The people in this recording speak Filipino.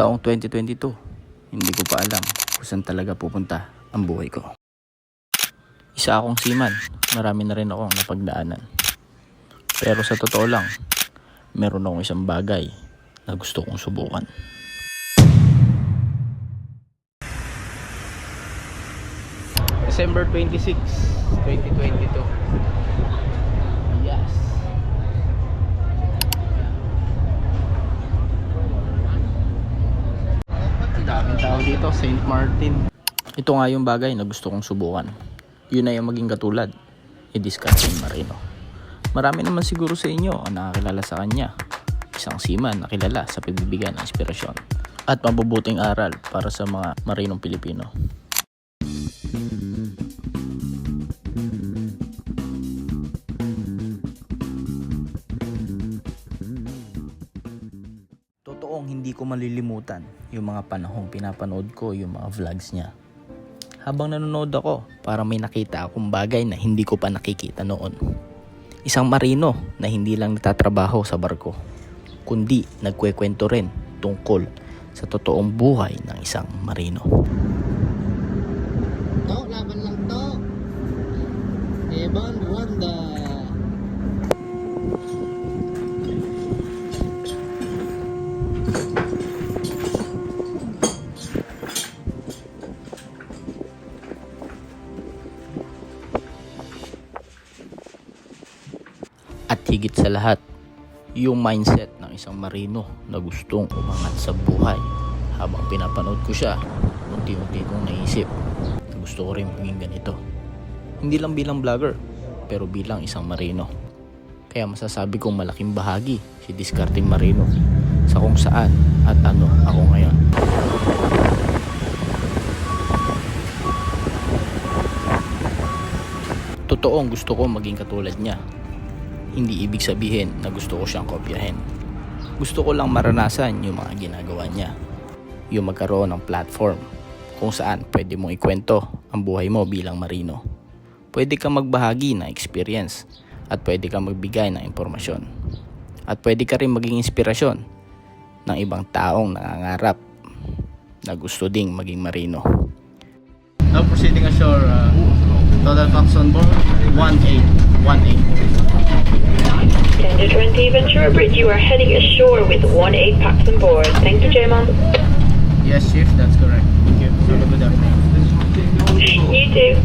Taong 2022, hindi ko pa alam kung saan talaga pupunta ang buhay ko. Isa akong seaman, marami na rin akong napagdaanan. Pero sa totoo lang, meron akong isang bagay na gusto kong subukan. December 26, 2022. Yes. Daming tao dito, St. Martin. Ito nga yung bagay na gusto kong subukan. Yun na yung maging katulad, i-Discarding Marino. Marami naman siguro sa inyo ang nakakilala sa kanya. Isang seaman na kilala sa pagbibigay ng inspirasyon at mabubuting aral para sa mga marinong Pilipino. Totoong hindi ko malilimutan yung mga panahong pinapanood ko yung mga vlogs niya. Habang nanonood ako, parang may nakita akong bagay na hindi ko pa nakikita noon. Isang marino na hindi lang nagtatrabaho sa barko, kundi nagkwekwento rin tungkol sa totoong buhay ng isang marino. To, laban lang to. Evan Rwanda. At higit sa lahat, yung mindset ng isang marino na gustong umangat sa buhay. Habang pinapanood ko siya, unti-unti kong naisip na gusto ko rin maging ganito. Hindi lang bilang vlogger, pero bilang isang marino. Kaya masasabi kong malaking bahagi si Discarding Marino sa kung saan at ano ako ngayon. Totoong gusto ko maging katulad niya. Hindi ibig sabihin na gusto ko siyang kopyahin. Gusto ko lang maranasan yung mga ginagawa niya. Yung magkaroon ng platform kung saan pwede mong ikwento ang buhay mo bilang marino. Pwede kang magbahagi ng experience at pwede kang magbigay ng impormasyon. At pwede ka rin maging inspirasyon ng ibang taong nangangarap na gusto ding maging marino. Now proceeding ashore, total packs on board 1818. Tender 20 Ventura Bridge, you are heading ashore with 18 packs on board. Thank you, J-Mom. Yes, Chief, that's correct. Thank you. Have a good afternoon. You too.